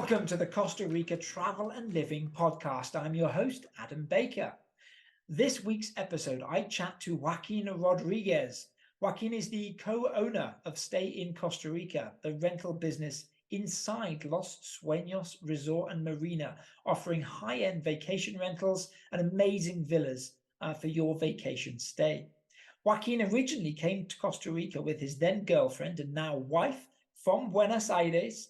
Welcome to the Costa Rica Travel and Living podcast. I'm your host, Adam Baker. This week's episode, I chat to Joaquín Rodríguez. Joaquín is the co-owner of Stay in Costa Rica, the rental business inside Los Sueños Resort and Marina, offering high-end vacation rentals and amazing villas for your vacation stay. Joaquín originally came to Costa Rica with his then girlfriend and now wife from Buenos Aires,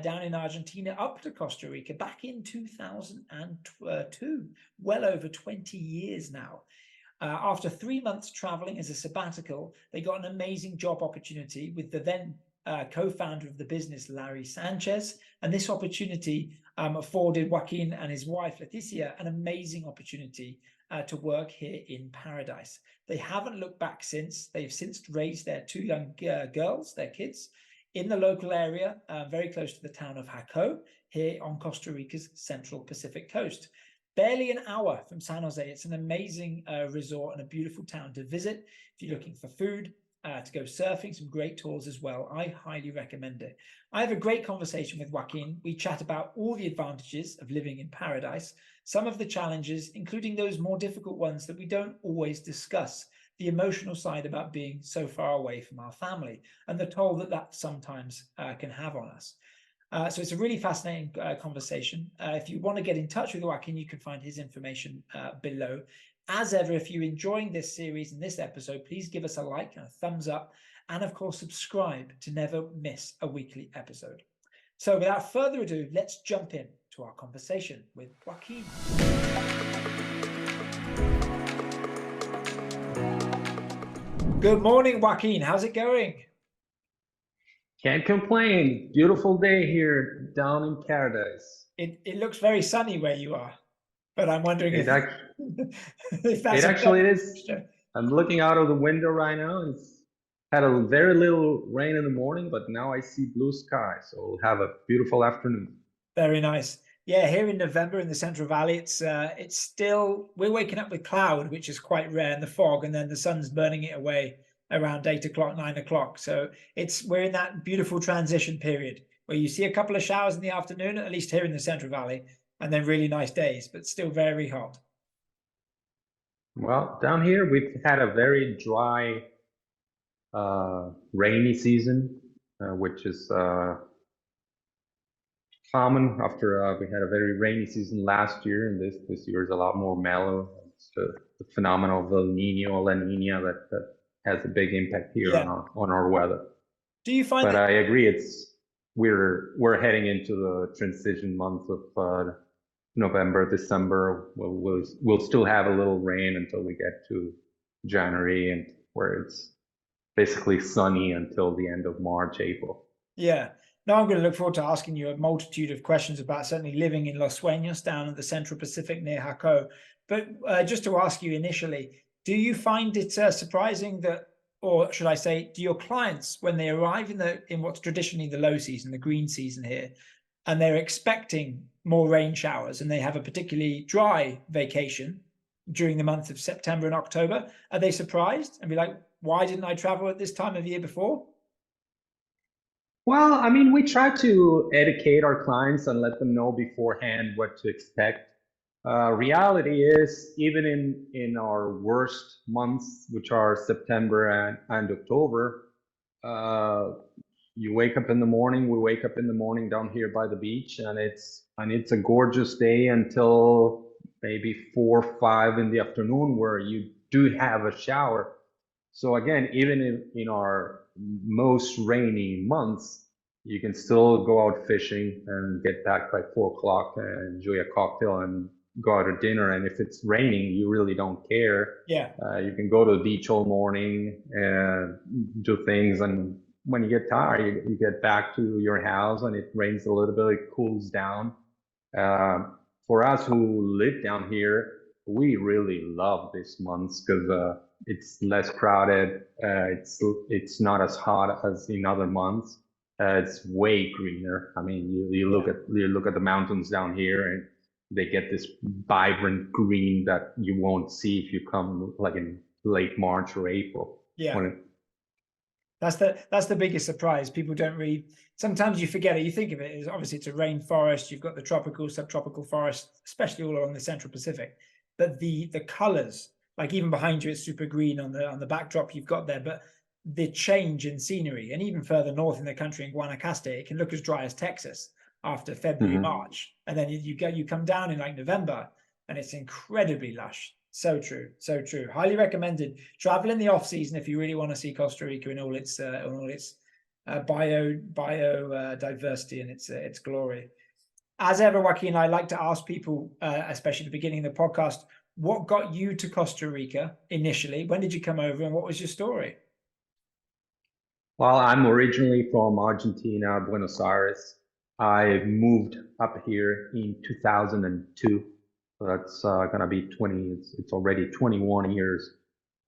down in Argentina up to Costa Rica back in 2002, well over 20 years now. After 3 months traveling as a sabbatical, they got an amazing job opportunity with the then co-founder of the business, Larry Sanchez. And this opportunity afforded Joaquin and his wife, Leticia, an amazing opportunity to work here in paradise. They haven't looked back since. They've since raised their two young girls, their kids, in the local area, very close to the town of Jaco, here on Costa Rica's central Pacific coast. Barely an hour from San Jose. It's an amazing resort and a beautiful town to visit. If you're looking for food, to go surfing, some great tours as well. I highly recommend it. I have a great conversation with Joaquin. We chat about all the advantages of living in paradise, some of the challenges, including those more difficult ones that we don't always discuss, the emotional side about being so far away from our family, and the toll that that sometimes can have on us. So it's a really fascinating conversation. If you want to get in touch with Joaquin, you can find his information below. As ever, if you're enjoying this series and this episode, please give us a like and a thumbs up, and of course, subscribe to never miss a weekly episode. So without further ado, let's jump in to our conversation with Joaquin. Good morning, Joaquin. How's it going? Can't complain. Beautiful day here down in paradise. It looks very sunny where you are, but I'm wondering if that's it actually is. I'm looking out of the window right now, and it's had a very little rain in the morning, but now I see blue sky, so we'll have a beautiful afternoon. Very nice. Yeah, here in November in the Central Valley, it's still, we're waking up with cloud, which is quite rare, and the fog, and then the sun's burning it away around 8 o'clock, 9 o'clock. So we're in that beautiful transition period where you see a couple of showers in the afternoon, at least here in the Central Valley, and then really nice days, but still very hot. Well, down here we've had a very dry, rainy season, which is common after we had a very rainy season last year, and this year is a lot more mellow. It's the phenomenon of El Nino, La Nina that has a big impact here on our weather. Do you find? But I agree, we're heading into the transition months of November, December. We'll still have a little rain until we get to January, and where it's basically sunny until the end of March, April. Yeah. Now I'm going to look forward to asking you a multitude of questions about certainly living in Los Sueños down in the Central Pacific near Jaco. But just to ask you initially, do you find it surprising that, or should I say, do your clients, when they arrive in what's traditionally the low season, the green season here, and they're expecting more rain showers and they have a particularly dry vacation during the month of September and October, are they surprised and be like, why didn't I travel at this time of year before? Well, I mean, we try to educate our clients and let them know beforehand what to expect. Reality is, even in our worst months, which are September and October, you wake up in the morning, we wake up in the morning down here by the beach, and it's a gorgeous day until maybe 4 or 5 in the afternoon, where you do have a shower. So again, even in our most rainy months, you can still go out fishing and get back by 4 o'clock and enjoy a cocktail and go out to dinner. And if it's raining, you really don't care. Yeah. You can go to the beach all morning and do things. And when you get tired, you get back to your house and it rains a little bit, it cools down. For us who live down here, we really love these months because it's less crowded. It's not as hot as in other months. It's way greener. I mean, you look at the mountains down here, and they get this vibrant green that you won't see if you come like in late March or April. Yeah. That's the biggest surprise. People don't really. Sometimes you forget it. You think of it as obviously it's a rainforest. You've got the tropical, subtropical forest, especially all along the Central Pacific. But the colors, like even behind you, it's super green on the backdrop you've got there. But the change in scenery, and even further north in the country in Guanacaste, it can look as dry as Texas after February, March, and then you come down in like November, and it's incredibly lush. So true, so true. Highly recommended. Travel in the off season if you really want to see Costa Rica in all its biodiversity and its glory. As ever, Joaquin, I like to ask people, especially at the beginning of the podcast, what got you to Costa Rica initially? When did you come over, and what was your story? Well, I'm originally from Argentina, Buenos Aires. I moved up here in 2002. So that's gonna be 20. It's already 21 years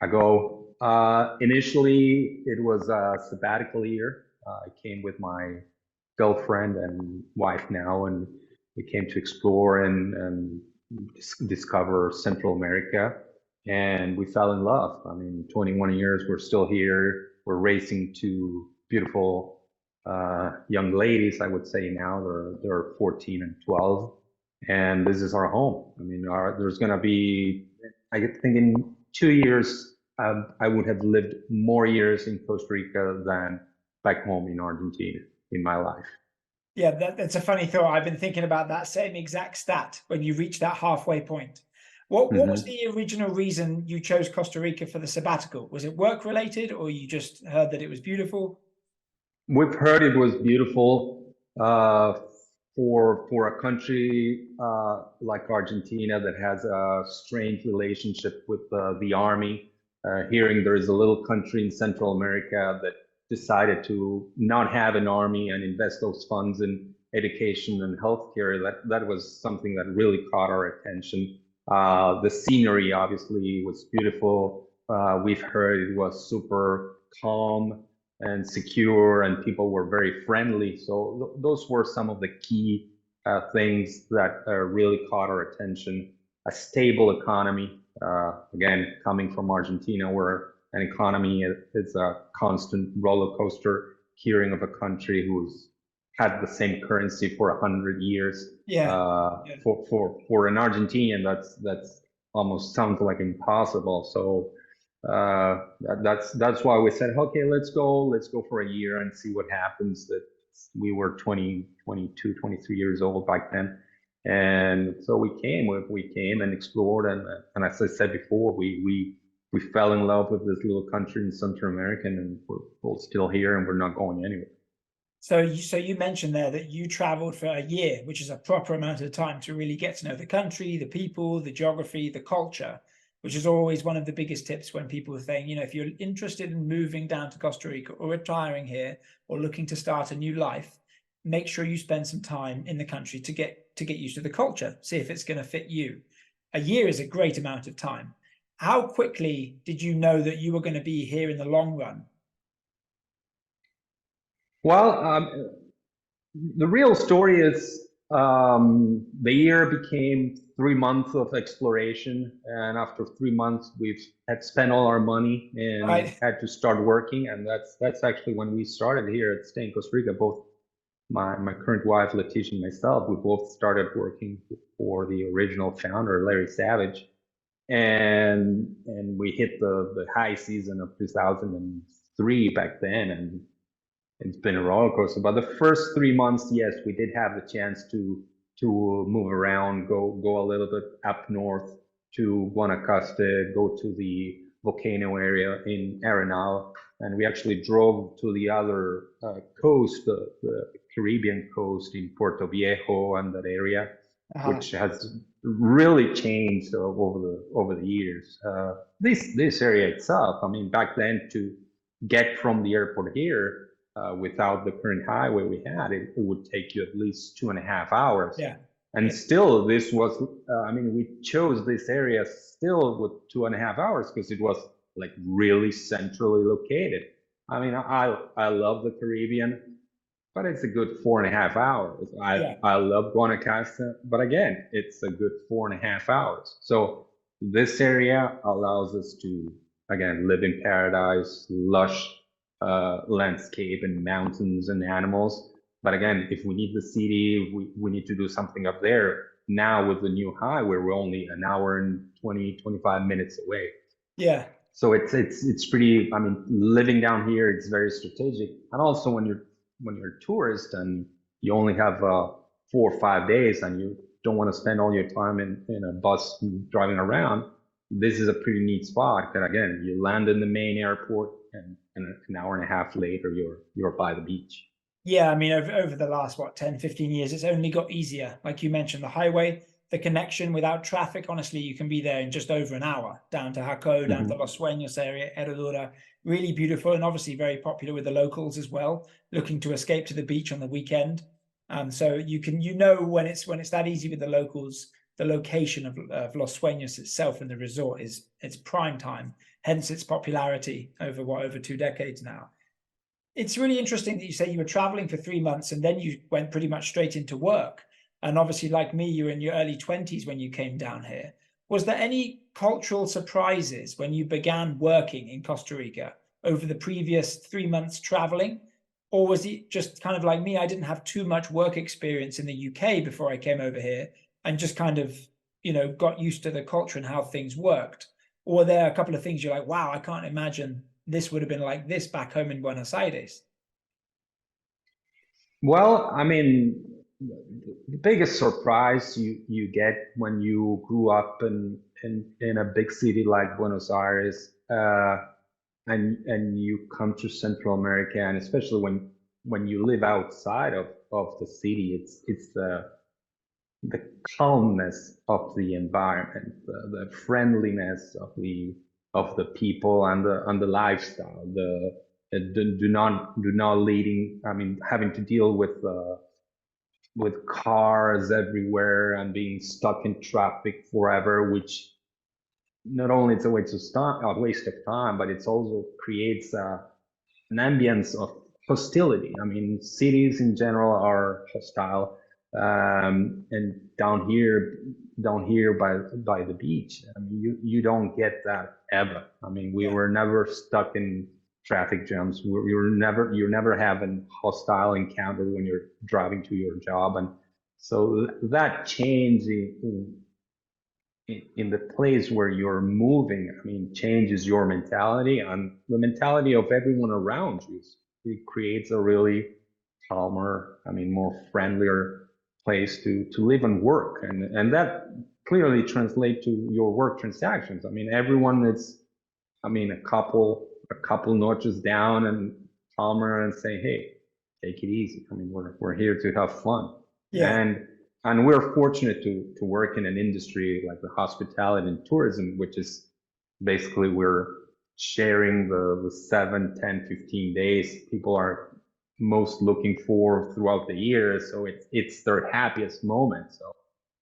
ago. Initially, it was a sabbatical year. I came with my girlfriend and wife now, and we came to explore and discover Central America, and we fell in love. I mean, 21 years, we're still here. We're raising two beautiful young ladies, I would say now. They're 14 and 12, and this is our home. I mean, there's going to be, I think in 2 years, I would have lived more years in Costa Rica than back home in Argentina in my life. Yeah, that's a funny thought. I've been thinking about that same exact stat when you reach that halfway point. What was the original reason you chose Costa Rica for the sabbatical? Was it work related, or you just heard that it was beautiful? We've heard it was beautiful for a country like Argentina that has a strange relationship with the army. Hearing there is a little country in Central America that decided to not have an army and invest those funds in education and healthcare, that was something that really caught our attention. The scenery obviously was beautiful. We've heard it was super calm and secure, and people were very friendly. So those were some of the key things that really caught our attention. A stable economy, again, coming from Argentina, where an economy is a constant roller coaster. Hearing of a country who's had the same currency for 100 years. For an Argentinian, that's almost sounds like impossible. So that's why we said, okay, let's go for a year and see what happens. That we were 20, 22, 23 years old back then. And so we came and explored, and as I said before, we fell in love with this little country in Central America, and we're still here, and we're not going anywhere. So you mentioned there that you traveled for a year, which is a proper amount of time to really get to know the country, the people, the geography, the culture, which is always one of the biggest tips when people are saying, if you're interested in moving down to Costa Rica or retiring here or looking to start a new life, make sure you spend some time in the country to get used to the culture, see if it's going to fit you. A year is a great amount of time. How quickly did you know that you were going to be here in the long run? Well, the real story is the year became 3 months of exploration, and after 3 months, we've had spent all our money and had to start working, and that's actually when we started here at Stay in Costa Rica. Both my current wife, Leticia, and myself, we both started working for the original founder, Larry Savage, and we hit the high season of 2003 back then, and it's been a roller coaster. But the first 3 months, yes, we did have the chance to move around, go a little bit up north to Guanacaste, go to the volcano area in Arenal, and we actually drove to the other coast, the Caribbean coast in Puerto Viejo and that area, which has really changed over the years. This area itself, I mean, back then to get from the airport here, without the current highway we had, it would take you at least 2.5 hours. Yeah. And still, this was, I mean, we chose this area still with 2.5 hours because it was like really centrally located. I mean, I love the Caribbean, but it's a good 4.5 hours. I love Guanacaste, but again, it's a good 4.5 hours. So this area allows us to, again, live in paradise, lush landscape and mountains and animals. But again, if we need the city, we need to do something up there. Now with the new highway, we're only an hour and 25 minutes away. Yeah. So it's pretty, I mean, living down here, it's very strategic. And also when you're a tourist and you only have 4 or 5 days and you don't want to spend all your time in a bus driving around, this is a pretty neat spot. And again, you land in the main airport and an hour and a half later, you're by the beach. Yeah, I mean, over the last, 10, 15 years, it's only got easier. Like you mentioned, the highway, the connection without traffic, honestly, you can be there in just over an hour, down to Jaco, down to Los Sueños area, Herradura. Really beautiful and obviously very popular with the locals as well, looking to escape to the beach on the weekend. So you can, when it's that easy with the locals, the location of Los Sueños itself and the resort it's prime time, hence its popularity over 2 decades now. It's really interesting that you say you were traveling for 3 months and then you went pretty much straight into work. And obviously, like me, you were in your early 20s when you came down here. Was there any cultural surprises when you began working in Costa Rica over the previous 3 months traveling? Or was it just kind of like me? I didn't have too much work experience in the UK before I came over here and just kind of, got used to the culture and how things worked. Or were there a couple of things you're like, wow, I can't imagine this would have been like this back home in Buenos Aires? Well, I mean, the biggest surprise you get when you grew up in a big city like Buenos Aires, and you come to Central America, and especially when you live outside of the city, it's the calmness of the environment, the friendliness of the people and the lifestyle, do not leading. I mean, having to deal with cars everywhere and being stuck in traffic forever, which not only it's a waste of time, but it's also creates an ambience of hostility. I mean, cities in general are hostile, and down here by the beach, I mean, you don't get that ever. I mean, we were never stuck in traffic jams. You never have a hostile encounter when you're driving to your job, and so that change in the place where you're moving, I mean, changes your mentality and the mentality of everyone around you. It creates a really calmer, I mean, more friendlier place to live and work. And that clearly translates to your work transactions. I mean, everyone is, I mean, a couple notches down and calmer and say, hey, take it easy. I mean, we're here to have fun. Yeah. And we're fortunate to work in an industry like the hospitality and tourism, which is basically we're sharing the 7, 10, 15 days people are most looking for throughout the year. So it's their happiest moment. So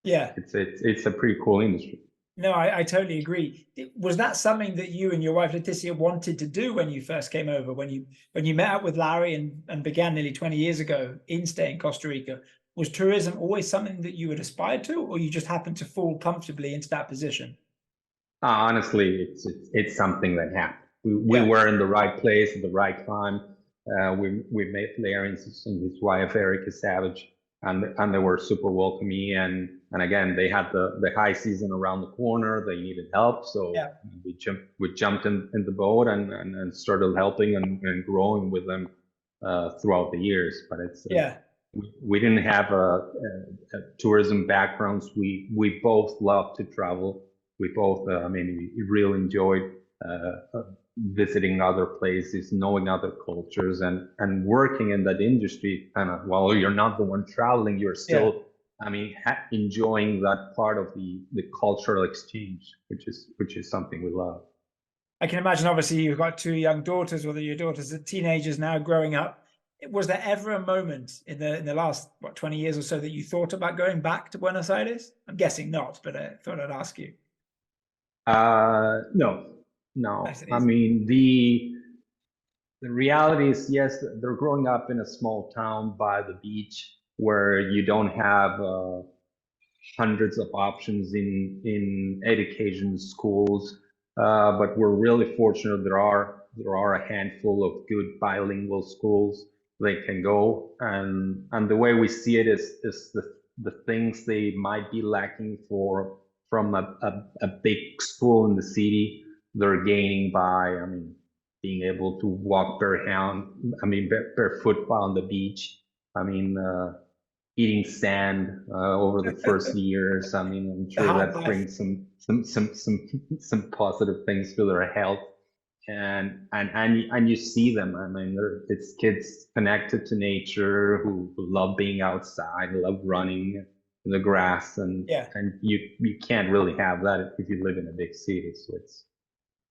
Yeah. it's a pretty cool industry. No, I totally agree. Was that something that you and your wife Leticia wanted to do when you first came over, when you met up with Larry and began nearly 20 years ago in staying in Costa Rica? Was tourism always something that you had aspired to, or you just happened to fall comfortably into that position? Honestly, it's something that happened. We were in the right place at the right time. We met Larry and his wife Erica Savage, and they were super welcoming. And again, they had the high season around the corner. They needed help, so we jumped in the boat and started helping and growing with them throughout the years. But we didn't have a tourism backgrounds. We both love to travel. We both, I mean, we really enjoyed visiting other places, knowing other cultures, and working in that industry. Kind of, while you're not the one traveling, you're still, I mean, enjoying that part of the cultural exchange, which is something we love. I can imagine. Obviously, you've got 2 young daughters, whether your daughters are teenagers now, growing up. Was there ever a moment in the last 20 years or so that you thought about going back to Buenos Aires? I'm guessing not, but I thought I'd ask you. No. I mean, the reality is, yes, they're growing up in a small town by the beach where you don't have hundreds of options in education schools. but we're really fortunate. There are a handful of good bilingual schools they can go, and the way we see it is the things they might be lacking from a big school in the city, they're gaining by, I mean, being able to walk barefoot on the beach. I mean, eating sand over the first years. I mean, I'm The sure hard that life. brings some positive things to their health. And you see them. I mean, it's kids connected to nature who love being outside, love running in the grass, and Yeah. you can't really have that if you live in a big city. So it's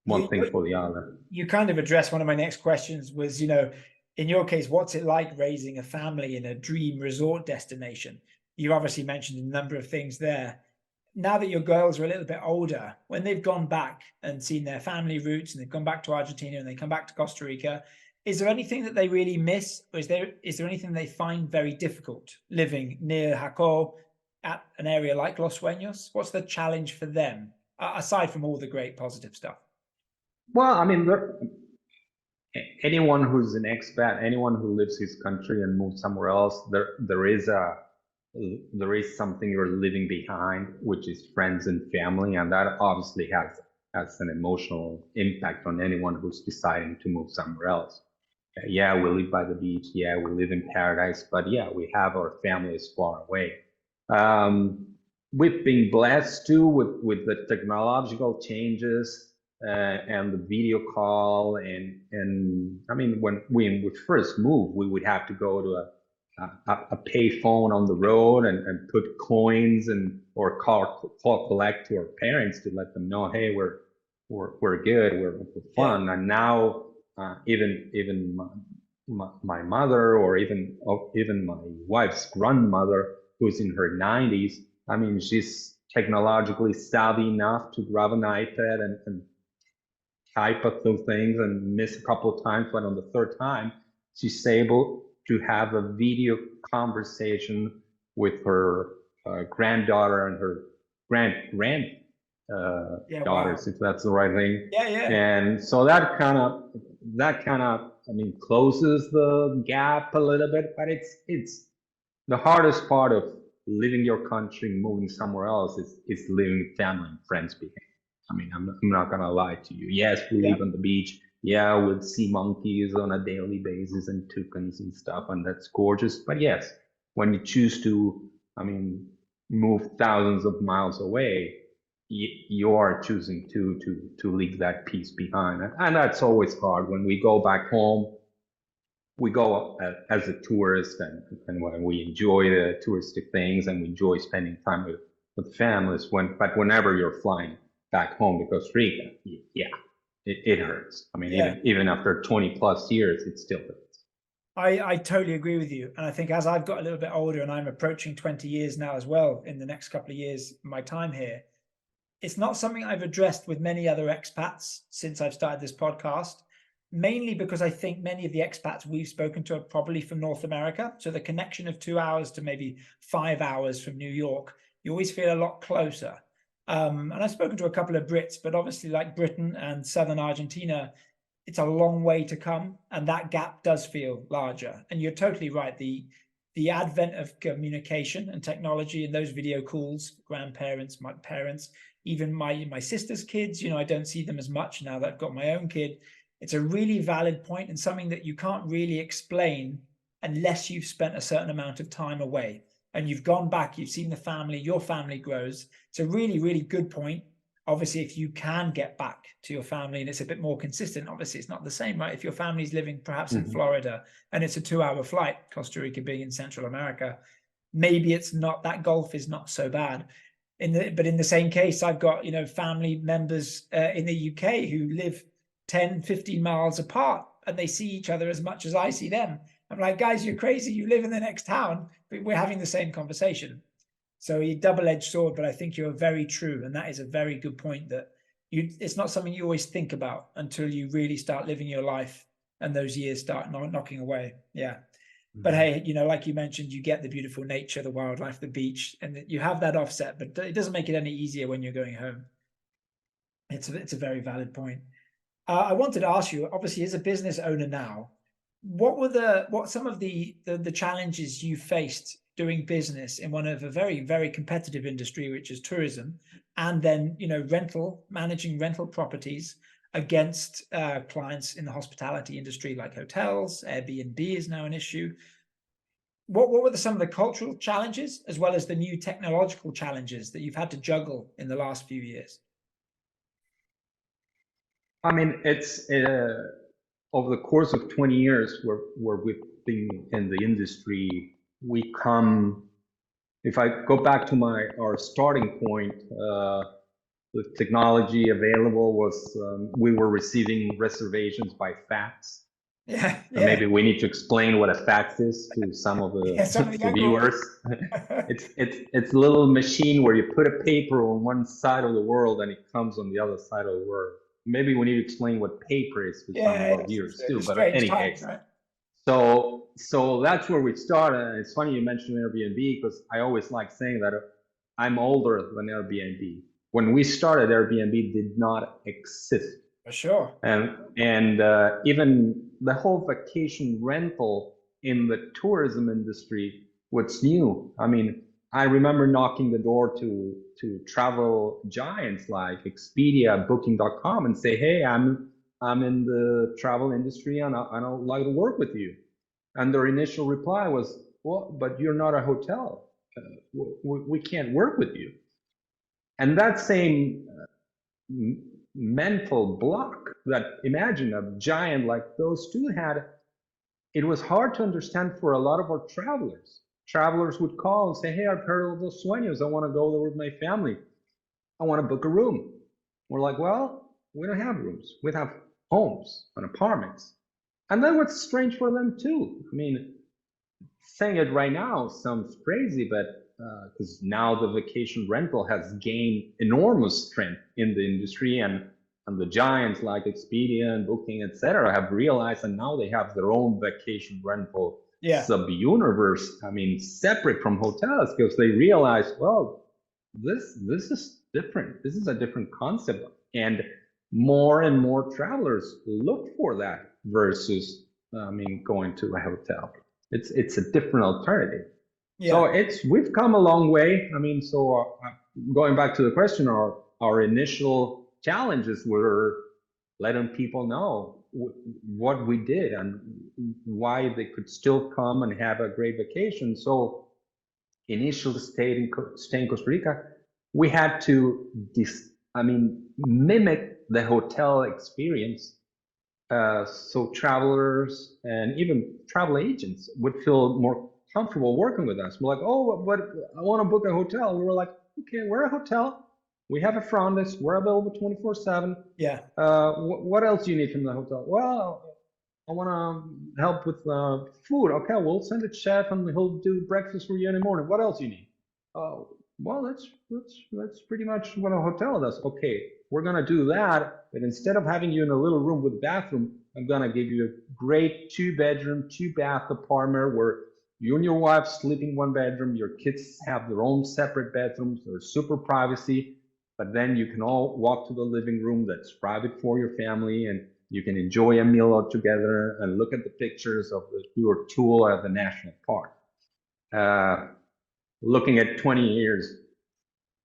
one thing for the other. You kind of addressed one of my next questions was, you know, in your case, what's it like raising a family in a dream resort destination? You obviously mentioned a number of things there. Now that your girls are a little bit older, when they've gone back and seen their family roots and they've gone back to Argentina and they come back to Costa Rica, is there anything that they really miss? Or is there anything they find very difficult living near Jaco at an area like Los Sueños? What's the challenge for them, aside from all the great positive stuff? Well, I mean, anyone who's an expat, anyone who leaves his country and moves somewhere else, there is something you're leaving behind, which is friends and family, and that obviously has an emotional impact on anyone who's deciding to move somewhere else. Yeah, we live by the beach. Yeah, we live in paradise, but yeah, we have our families far away. We've been blessed too with the technological changes and the video call, and I mean, when we first moved, we would have to go to a pay phone on the road and put coins or call collect to our parents to let them know, hey, we're good, we're fun. And now even my mother, or even my wife's grandmother, who's in her 90s, I mean, she's technologically savvy enough to grab an iPad and type a few things and miss a couple of times, but on the third time, she's able to have a video conversation with her granddaughter and her grand daughters, if that's the right thing. Yeah, yeah. And so that kind of, I mean, closes the gap a little bit, but it's the hardest part of leaving your country, moving somewhere else is leaving family and friends behind. I mean, I'm not gonna lie to you. Yes, we live on the beach. Yeah, we'll see monkeys on a daily basis and toucans and stuff, and that's gorgeous. But yes, when you choose to, I mean, move thousands of miles away, you are choosing to leave that piece behind, and that's always hard. When we go back home, we go as a tourist, and when we enjoy the touristic things and we enjoy spending time with families. But whenever you're flying back home to Costa Rica, yeah, it hurts. I mean, even after 20 plus years, it still hurts. I totally agree with you. And I think as I've got a little bit older, and I'm approaching 20 years now as well, in the next couple of years, my time here, it's not something I've addressed with many other expats since I've started this podcast, mainly because I think many of the expats we've spoken to are probably from North America. So the connection of 2 hours to maybe 5 hours from New York, you always feel a lot closer. And I've spoken to a couple of Brits, but obviously, like Britain and southern Argentina, it's a long way to come, and that gap does feel larger. And you're totally right. The advent of communication and technology and those video calls, grandparents, my parents, even my sister's kids, you know, I don't see them as much now that I've got my own kid. It's a really valid point, and something that you can't really explain unless you've spent a certain amount of time away and you've gone back, you've seen the family, your family grows. It's a really, really good point. Obviously, if you can get back to your family and it's a bit more consistent, obviously it's not the same, right? If your family's living perhaps in Florida and it's a 2-hour flight, Costa Rica being in Central America, maybe it's not, that gulf is not so bad. But in the same case, I've got, you know, family members in the UK who live 10, 15 miles apart, and they see each other as much as I see them. I'm like, guys, you're crazy. You live in the next town, but we're having the same conversation. So a double-edged sword, but I think you're very true. And that is a very good point, that it's not something you always think about until you really start living your life and those years start knocking away. Yeah. But hey, you know, like you mentioned, you get the beautiful nature, the wildlife, the beach, and you have that offset, but it doesn't make it any easier when you're going home. It's a very valid point. I wanted to ask you, obviously, as a business owner now, what some of the challenges you faced doing business in one of a very, very competitive industry, which is tourism, and then, you know, managing rental properties against clients in the hospitality industry, like hotels. Airbnb is now an issue. What were some of the cultural challenges, as well as the new technological challenges that you've had to juggle in the last few years? I mean, it's over the course of 20 years where we've been in the industry, we come, if I go back to our starting point, the technology available was, we were receiving reservations by fax. Yeah. Maybe we need to explain what a fax is to some of the viewers. It's a little machine where you put a paper on one side of the world and it comes on the other side of the world. Maybe we need to explain what paper is for some of our viewers too. But in any case, right? So that's where we started. And it's funny you mentioned Airbnb, because I always like saying that I'm older than Airbnb. When we started, Airbnb did not exist. For sure. And even the whole vacation rental in the tourism industry, what's new? I mean, I remember knocking the door to travel giants like Expedia, Booking.com, and say, hey, I'm in the travel industry and I don't like to work with you. And their initial reply was, well, but you're not a hotel. We can't work with you. And that same mental block that, imagine a giant like those two had, it was hard to understand for a lot of our travelers. Travelers would call and say, hey, I've heard of Los Sueños. I want to go there with my family. I want to book a room. We're like, well, we don't have rooms. We have homes and apartments. And then what's strange for them too. I mean, saying it right now sounds crazy, but because now the vacation rental has gained enormous strength in the industry, and the giants like Expedia and Booking, etc., have realized, and now they have their own vacation rental sub-universe. I mean, separate from hotels, because they realize, well, this is different. This is a different concept, and more and more travelers look for that versus, I mean, going to a hotel. It's a different alternative. So we've come a long way. I mean, so going back to the question, our initial challenges were letting people know what we did and why they could still come and have a great vacation. So initial stay in Costa Rica, we had to mimic the hotel experience. So travelers and even travel agents would feel more comfortable working with us. We're like, oh, but I want to book a hotel. We were like, okay, we're a hotel. We have a front desk. We're available 24/7. Yeah. What else do you need from the hotel? Well, I want to help with food. Okay, we'll send a chef and he'll do breakfast for you in the morning. What else do you need? Well, that's pretty much what a hotel does. Okay, we're gonna do that, but instead of having you in a little room with a bathroom, I'm gonna give you a great 2-bedroom, 2-bath apartment where you and your wife sleep in 1 bedroom. Your kids have their own separate bedrooms. There's super privacy, but then you can all walk to the living room that's private for your family, and you can enjoy a meal all together and look at the pictures of your tour at the national park. Looking at 20 years,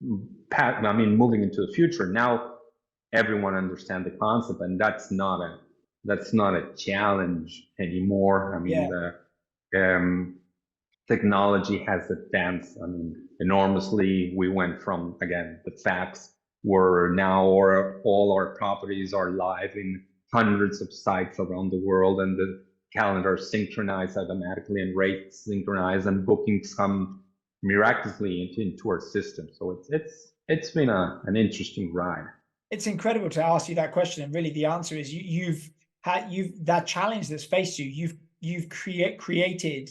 moving into the future, now everyone understands the concept, and that's not a challenge anymore. I mean, technology has advanced, enormously. We went from, again, the fax, where now all our properties are live in hundreds of sites around the world, and the calendar synchronized automatically and rates synchronized, and bookings come miraculously into our system. So it's been an interesting ride. It's incredible to ask you that question, and really the answer is you've that challenge that's faced you. You've created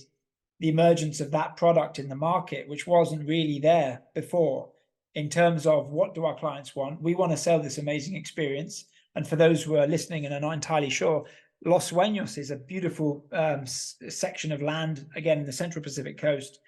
the emergence of that product in the market, which wasn't really there before. In terms of what do our clients want, we want to sell this amazing experience. And for those who are listening and are not entirely sure, Los Sueños is a beautiful section of land, again, in the Central Pacific coast.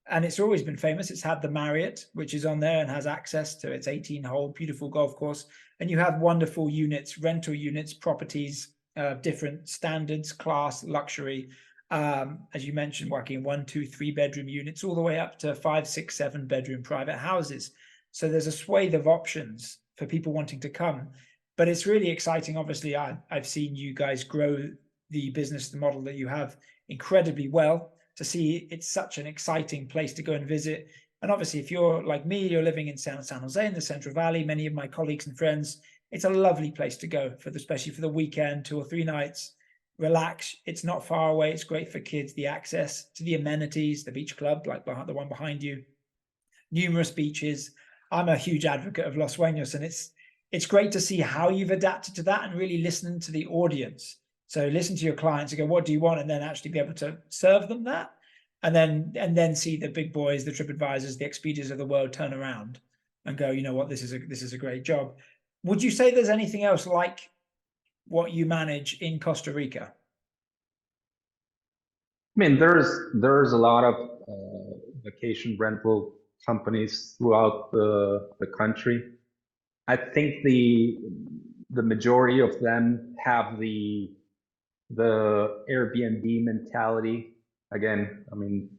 and it's always been famous. It's had the Marriott, which is on there and has access to its 18-hole beautiful golf course. And you have wonderful units, rental units, properties, different standards, class, luxury. As you mentioned, Joaquin, 1, 2, 3 bedroom units, all the way up to 5, 6, 7 bedroom private houses. So there's a swathe of options for people wanting to come. But it's really exciting. Obviously, I've seen you guys grow the business, the model that you have, incredibly well. To see it's such an exciting place to go and visit. And obviously, if you're like me, you're living in San Jose in the Central Valley, many of my colleagues and friends, it's a lovely place to go for especially for the weekend, 2 or 3 nights, relax. It's not far away. It's great for kids, the access to the amenities, the beach club, like the one behind you, numerous beaches. I'm a huge advocate of Los Sueños, and it's great to see how you've adapted to that and really listening to the audience. So listen to your clients and go, what do you want? And then actually be able to serve them that. And then see the big boys, the TripAdvisors, the Expedias of the world turn around and go, you know what, this is a great job. Would you say there's anything else like what you manage in Costa Rica? I mean, there's a lot of vacation rental companies throughout the country. I think the majority of them have the Airbnb mentality. Again, I mean,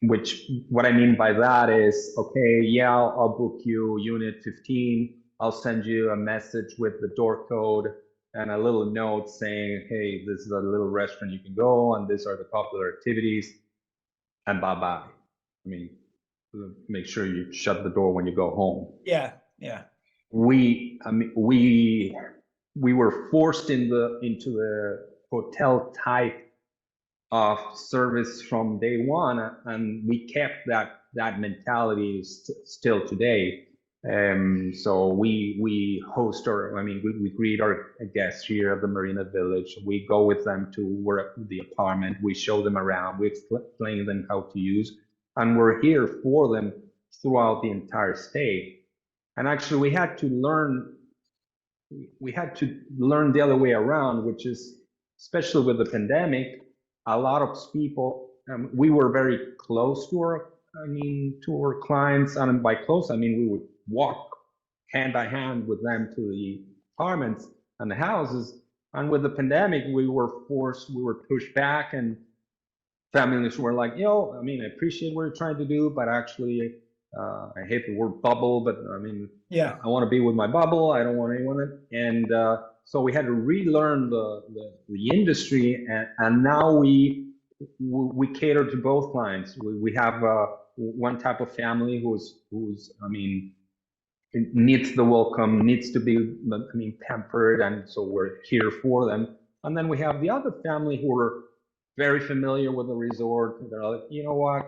what I mean by that is, okay, yeah, I'll book you unit 15. I'll send you a message with the door code and a little note saying, hey, this is a little restaurant you can go, and these are the popular activities, and bye-bye. I mean, make sure you shut the door when you go home. Yeah, yeah. We were forced into the hotel type of service from day one, and we kept that mentality still today. So we host we greet our guests here at the Marina Village. We go with them to the apartment. We show them around. We explain them how to use, and we're here for them throughout the entire stay. And actually, we had to learn the other way around, which is, especially with the pandemic, a lot of people, we were very close to our clients, and by close, I mean, we would walk hand by hand with them to the apartments and the houses. And with the pandemic, we were pushed back, and families were like, I mean, I appreciate what you're trying to do, but actually, I hate the word bubble, but I mean, yeah, I want to be with my bubble. I don't want anyone. And so we had to relearn the industry, and now we cater to both clients. We have one type of family who's I mean, needs the welcome, needs to be pampered, and so we're here for them. And then we have the other family who are very familiar with the resort. They're like, you know what, I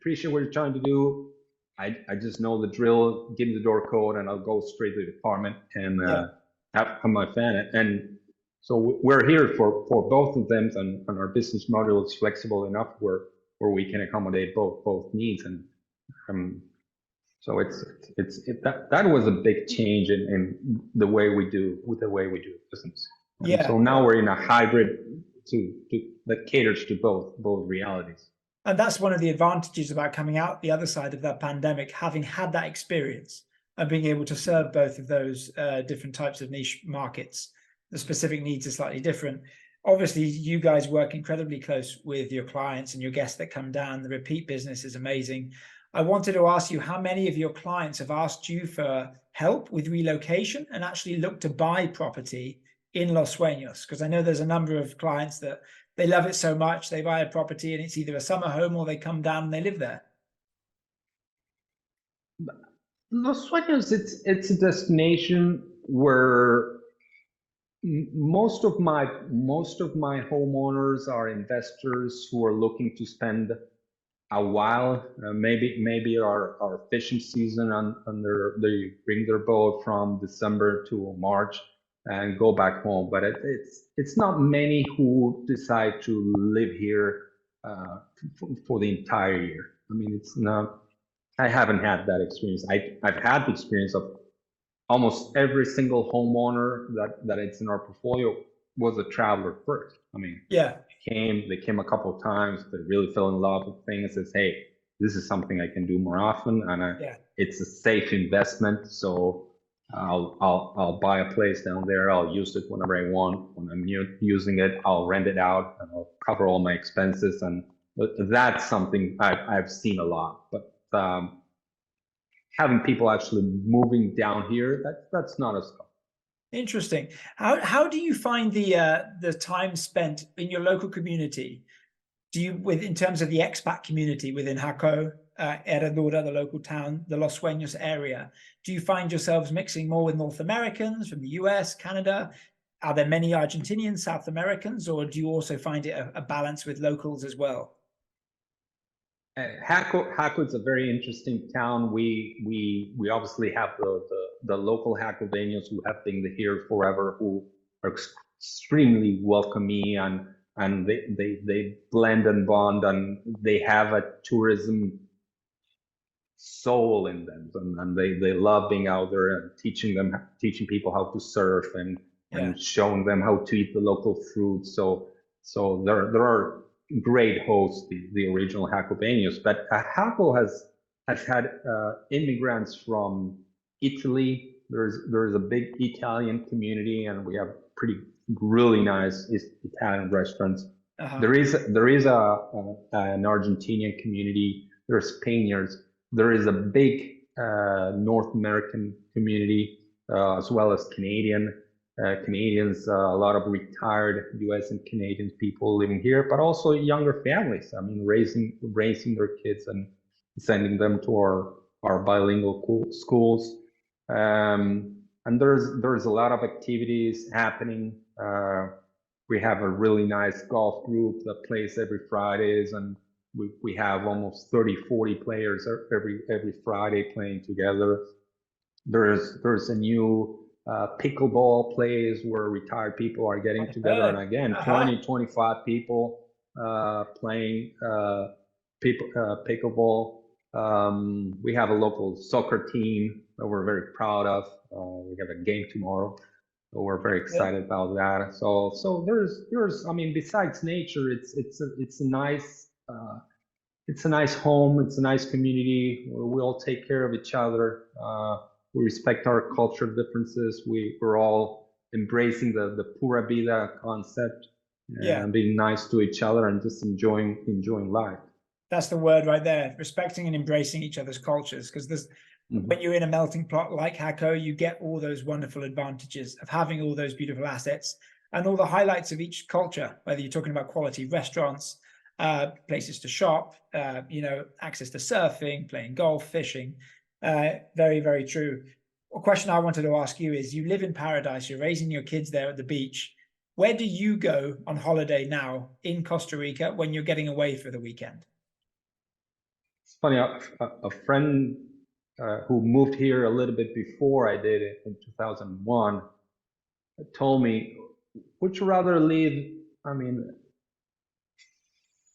appreciate what you're trying to do. I just know the drill. Give me the door code, and I'll go straight to the apartment and have my fan. And so we're here for both of them, and our business model is flexible enough where we can accommodate both needs. And so that was a big change in the way we do business. And so now we're in a hybrid that caters to both realities. And that's one of the advantages about coming out the other side of that pandemic, having had that experience and being able to serve both of those different types of niche markets. The specific needs are slightly different. Obviously, you guys work incredibly close with your clients and your guests that come down. The repeat business is amazing. I wanted to ask you, how many of your clients have asked you for help with relocation and actually look to buy property in Los Sueños? Because I know there's a number of clients that they love it so much, they buy a property and it's either a summer home or they come down and they live there. Los Sueños, it's a destination where most of my homeowners are investors who are looking to spend a while, maybe our fishing season, they bring their boat from December to March and go back home. But it's not many who decide to live here for the entire year. I mean, it's not. I haven't had that experience. I've had the experience of almost every single homeowner that it's in our portfolio was a traveler first. I mean, they came a couple of times. They really fell in love with things. Says, hey, this is something I can do more often, and it's a safe investment. So I'll buy a place down there. I'll use it whenever I want. When I'm using it, I'll rent it out, and I'll cover all my expenses. And that's something I've seen a lot. But having people actually moving down here, that's not as common. Interesting. How do you find the time spent in your local community? Do you, in terms of the expat community within Jaco, Herradura, the local town, the Los Sueños area, do you find yourselves mixing more with North Americans from the US, Canada? Are there many Argentinians, South Americans, or do you also find it a balance with locals as well? Jaco is a very interesting town. We obviously have the local Jacobanians who have been here forever, who are extremely welcoming, and they blend and bond, and they have a tourism soul in them, and they love being out there and teaching people how to surf and showing them how to eat the local food. So there are great hosts, the original Jacobanians, but Jaco has had immigrants from Italy. There's a big Italian community, and we have really nice Italian restaurants. There is an Argentinian community. There are Spaniards. There is a big North American community, as well as Canadians, a lot of retired US and Canadian people living here, but also younger families. I mean, raising their kids and sending them to our bilingual schools. And there's a lot of activities happening. We have a really nice golf group that plays every Fridays, and we have almost 30-40 players every Friday playing together. There's a new pickleball plays where retired people are getting together, and again 20-25 people playing pickleball. We have a local soccer team that we're very proud of. We have a game tomorrow, so we're very excited about that. So there's I mean, besides nature, it's a nice home, it's a nice community where we all take care of each other. We respect our cultural differences. We're all embracing the pura vida concept, and being nice to each other and just enjoying life. That's the word right there, respecting and embracing each other's cultures, because there's when you're in a melting pot like Jaco, you get all those wonderful advantages of having all those beautiful assets and all the highlights of each culture, whether you're talking about quality restaurants, places to shop, access to surfing, playing golf, fishing. Very, very true. A question I wanted to ask you is, you live in paradise, you're raising your kids there at the beach. Where do you go on holiday now in Costa Rica when you're getting away for the weekend? It's funny, a friend who moved here a little bit before I did it in 2001 told me, would you rather live,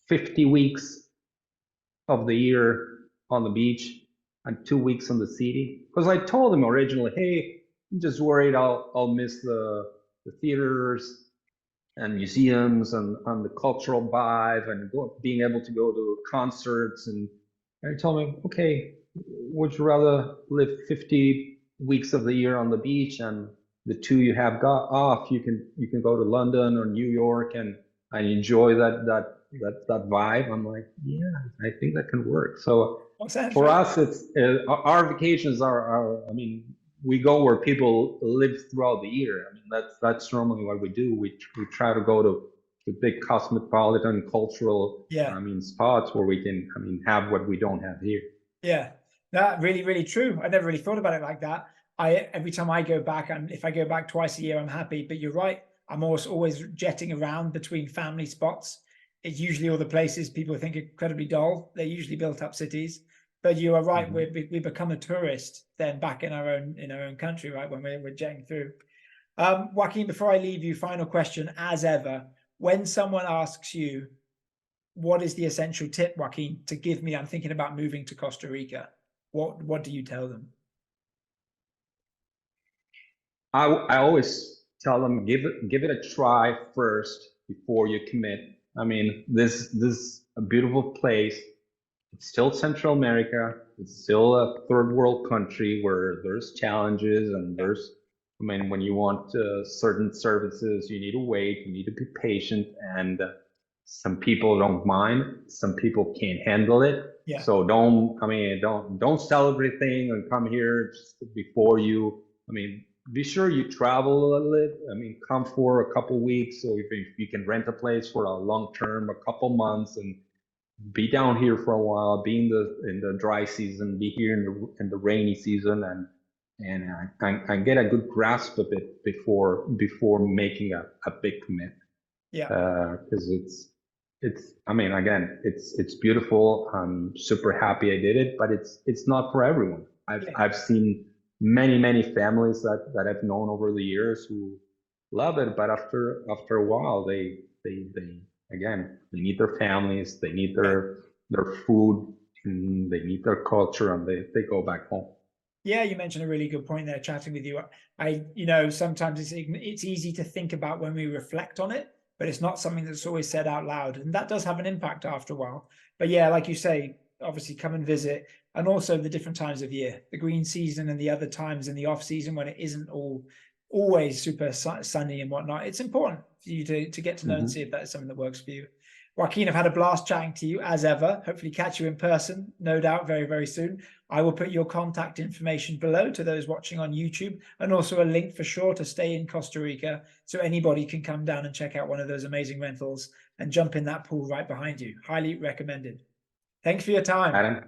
50 weeks of the year on the beach and 2 weeks on the city? Because I told him originally, hey, I'm just worried I'll miss the theaters and museums and the cultural vibe and being able to go to concerts. And he told me, okay, would you rather live 50 weeks of the year on the beach, and the 2 you have got off, you can go to London or New York and enjoy that vibe? I'm like, yeah, I think that can work. So for us, it's our vacations are we go where people live throughout the year. I mean, that's normally what we do. We try to go to the big cosmopolitan cultural spots where we can have what we don't have here. Yeah, that really, really true. I never really thought about it like that. Every time I go back, and if I go back twice a year, I'm happy. But you're right. I'm always jetting around between family spots. It's usually all the places people think are incredibly dull. They're usually built up cities. But you are right. We become a tourist then back in our own country, right, when we're jetting through. Joaquin, before I leave you, final question, as ever. When someone asks you, what is the essential tip, Joaquin, to give me? I'm thinking about moving to Costa Rica. What do you tell them? I always tell them, give it a try first before you commit. I mean, this is a beautiful place. it's still Central America. It's still a third world country where there's challenges and there's, I mean, when you want certain services, you need to wait, you need to be patient, and some people don't mind, some people can't handle it. Yeah. So don't sell everything and come here just before you. I mean, be sure you travel a little bit. I mean, come for a couple weeks, so if you can rent a place for a long term, a couple months, and be down here for a while, be in the dry season, be here in the rainy season, and get a good grasp of it before making a big commit. Yeah. Because I mean, again, it's beautiful. I'm super happy I did it, but it's not for everyone. I've seen many families that I've known over the years who love it, but after a while, they again, they need their families, they need their food, and they need their culture, and they go back home. Yeah, you mentioned a really good point there, chatting with you. Sometimes it's easy to think about when we reflect on it, but it's not something that's always said out loud. And that does have an impact after a while. But yeah, like you say, obviously come and visit, and also the different times of year, the green season and the other times in the off season when it isn't always super sunny and whatnot. It's important for you to get to know and see if that's something that works for you. Joaquin, I've had a blast chatting to you as ever. Hopefully catch you in person, no doubt, very, very soon. I will put your contact information below to those watching on YouTube, and also a link for sure to stay in Costa Rica, so anybody can come down and check out one of those amazing rentals and jump in that pool right behind you. Highly recommended. Thanks for your time. Adam,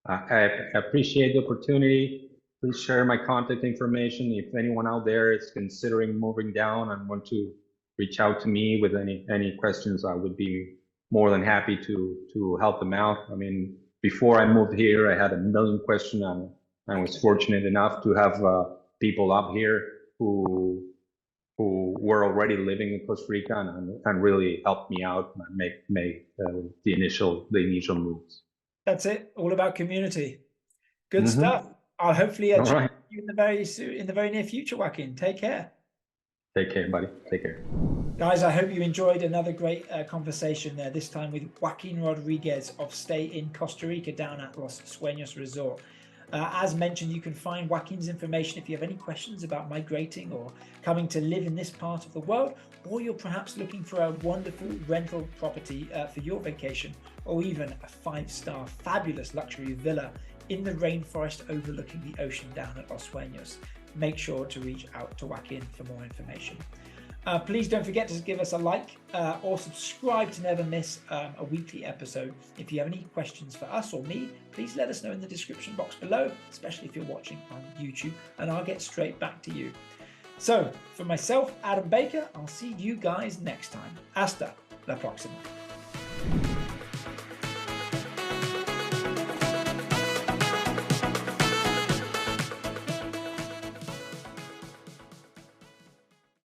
I appreciate the opportunity. Please share my contact information. If anyone out there is considering moving down and want to reach out to me with any questions, I would be more than happy to help them out. I mean, before I moved here, I had a million questions, and I was fortunate enough to have people up here who were already living in Costa Rica and really helped me out and make the initial moves. That's it. All about community. Good stuff. I'll hopefully chat you in the very near future, Joaquin. Take care. Take care, buddy. Take care. Guys, I hope you enjoyed another great conversation there, this time with Joaquín Rodríguez of Stay in Costa Rica down at Los Sueños Resort. As mentioned, you can find Joaquin's information if you have any questions about migrating or coming to live in this part of the world, or you're perhaps looking for a wonderful rental property for your vacation, or even a 5-star fabulous luxury villa in the rainforest overlooking the ocean down at Los Sueños. Make sure to reach out to Joaquin for more information. Please don't forget to give us a like or subscribe to never miss a weekly episode. If you have any questions for us or me, please let us know in the description box below, especially if you're watching on YouTube, and I'll get straight back to you. So, for myself, Adam Baker, I'll see you guys next time. Hasta la próxima.